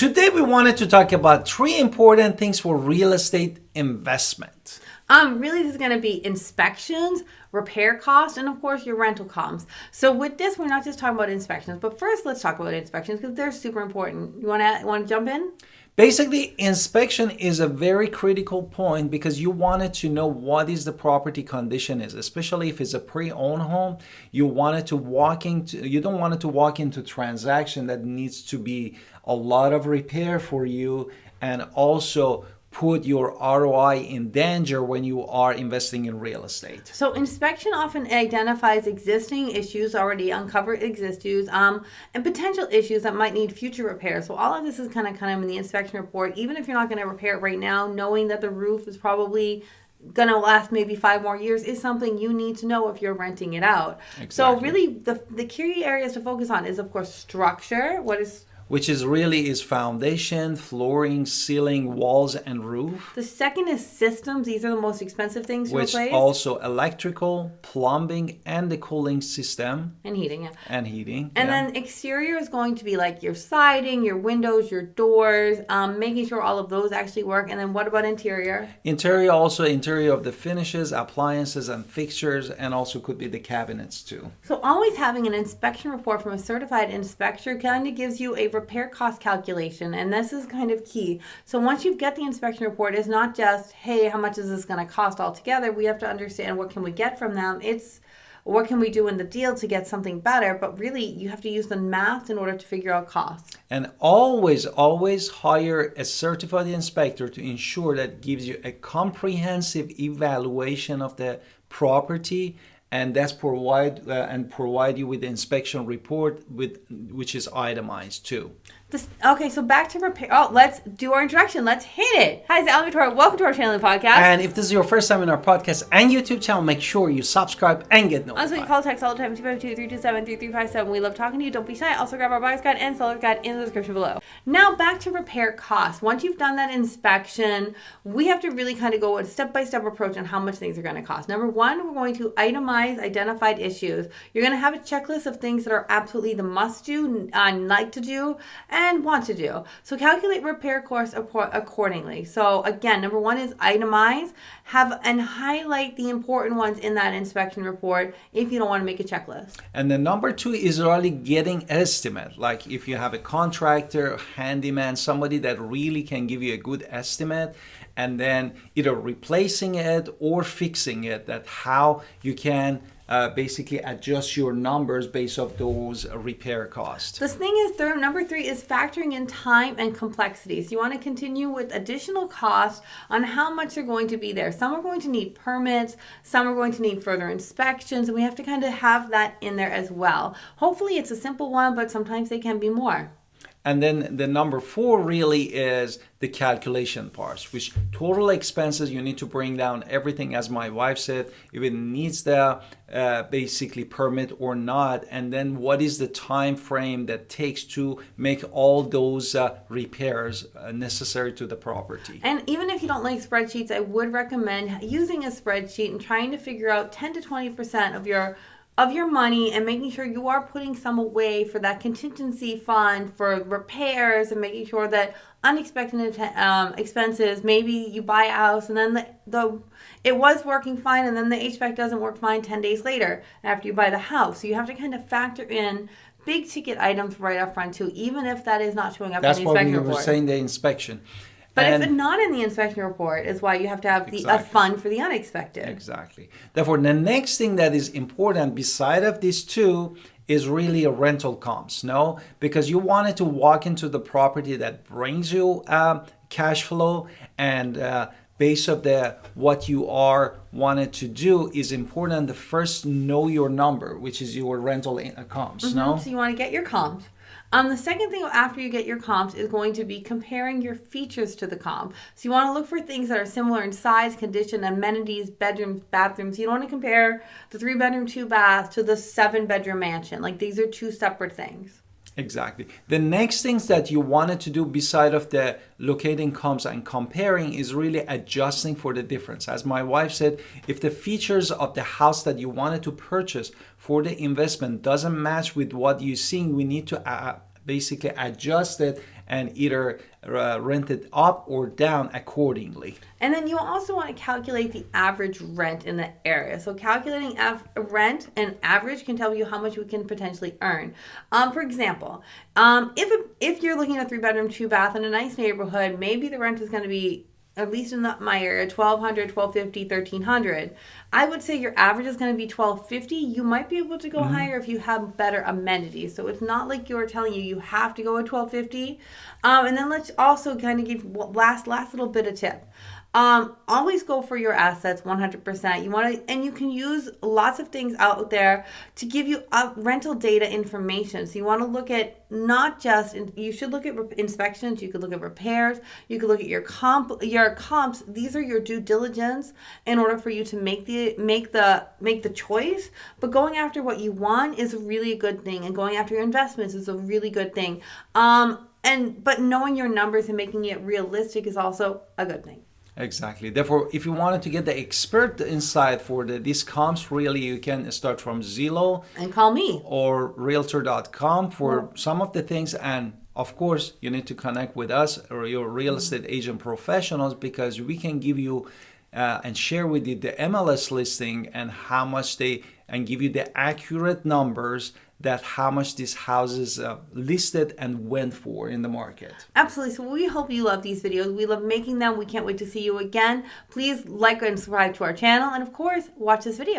Today we wanted to talk about 3 important things for real estate investment. Really, this is going to be inspections, repair costs, and of course your rental costs. So with this, we're not just talking about inspections, but first let's talk about inspections because they're super important. You want to jump in? Basically, inspection is a very critical point because you wanted to know what is the property condition is, especially if it's a pre-owned home. You don't want to walk into transaction that needs to be a lot of repair for you and also put your ROI in danger when you are investing in real estate. So inspection often identifies existing issues, already uncovered issues, and potential issues that might need future repair. So all of this is kind of in the inspection report. Even if you're not going to repair it right now, knowing that the roof is probably going to last maybe 5 more years is something you need to know if you're renting it out. Exactly. So really the key areas to focus on is, of course, structure. Which is foundation, flooring, ceiling, walls, and roof. The second is systems. These are the most expensive things to replace. Which also electrical, plumbing, and the cooling system. And heating, yeah. And heating. And then exterior is going to be like your siding, your windows, your doors, making sure all of those actually work. And then what about interior? Interior of the finishes, appliances, and fixtures, and also could be the cabinets too. So always having an inspection report from a certified inspector kind of gives you a repair cost calculation, and this is kind of key. So once you get the inspection report, it's not just, hey, how much is this going to cost altogether? We have to understand what can we get from them. It's what can we do in the deal to get something better, but really you have to use the math in order to figure out costs. And always hire a certified inspector to ensure that gives you a comprehensive evaluation of the property, and that's provide you with the inspection report which is itemized too. Okay, so back to repair. Oh, let's do our introduction. Let's hit it. Hi, it's Alan Victoria. Welcome to our channel and podcast. And if this is your first time in our podcast and YouTube channel, make sure you subscribe and get notified. Also, you call text all the time, 252-327-3357. We love talking to you. Don't be shy. Also, grab our buyer's guide and seller's guide in the description below. Now, back to repair costs. Once you've done that inspection, we have to really kind of go a step-by-step approach on how much things are going to cost. Number one, we're going to itemize identified issues. You're going to have a checklist of things that are absolutely the must-do, like to do, and want to do. So calculate repair costs accordingly. So again, number one is itemize, and highlight the important ones in that inspection report if you don't want to make a checklist. And then number two is really getting estimate. Like if you have a contractor, handyman, somebody that really can give you a good estimate, and then either replacing it or fixing it, that how you can basically adjust your numbers based off those repair costs. This thing is number three is factoring in time and complexity. So you want to continue with additional costs on how much they're going to be there. Some are going to need permits, some are going to need further inspections, and we have to kind of have that in there as well. Hopefully it's a simple one, but sometimes they can be more. And then the number 4 really is the calculation parts, which total expenses, you need to bring down everything, as my wife said, if it needs the basically permit or not, and then what is the time frame that takes to make all those repairs necessary to the property. And even if you don't like spreadsheets, I would recommend using a spreadsheet and trying to figure out 10 to 20% of your money and making sure you are putting some away for that contingency fund for repairs and making sure that unexpected expenses, maybe you buy a house and then it was working fine and then the HVAC doesn't work fine 10 days later after you buy the house. So you have to kind of factor in big ticket items right up front too, even if that is not showing up in the inspection report. That's why we were saying the inspection. But if it's not in the inspection report, is why you have to have a fund for the unexpected. Exactly. Therefore, the next thing that is important beside of these two is really a rental comps, no? Because you wanted to walk into the property that brings you cash flow, and based of what you are wanted to do is important. The first know your number, which is your rental comps, no? So you want to get your comps. The second thing after you get your comps is going to be comparing your features to the comp. So you want to look for things that are similar in size, condition, amenities, bedrooms, bathrooms. You don't want to compare the 3-bedroom, 2-bath to the 7-bedroom mansion. Like these are two separate things. Exactly. The next things that you wanted to do beside of the locating comps and comparing is really adjusting for the difference. As my wife said, if the features of the house that you wanted to purchase for the investment doesn't match with what you're seeing, we need to basically adjust it and either rent it up or down accordingly. And then you also want to calculate the average rent in the area. So calculating rent and average can tell you how much we can potentially earn. For example, if you're looking at a 3-bedroom, 2-bath in a nice neighborhood, maybe the rent is going to be, at least in my area, $1,200, $1,250, $1,300. I would say your average is going to be $1,250. You might be able to go higher if you have better amenities. So it's not like you're telling you have to go at $1,250. And then let's also kind of give last little bit of tip. Always go for your assets 100%. You want to, and you can use lots of things out there to give you rental data information. So you want to look at not just, you should look at inspections. You could look at repairs. You could look at your comps. These are your due diligence in order for you to make the choice. But going after what you want is really a good thing, and going after your investments is a really good thing. But knowing your numbers and making it realistic is also a good thing. Exactly. Therefore, if you wanted to get the expert insight for these comps, really, you can start from Zillow and call me or Realtor.com for some of the things. And of course, you need to connect with us or your real estate agent professionals, because we can give you and share with you the MLS listing and how much and give you the accurate numbers that how much these houses listed and went for in the market. Absolutely. So we hope you love these videos. We love making them. We can't wait to see you again. Please like and subscribe to our channel. And of course, watch this video.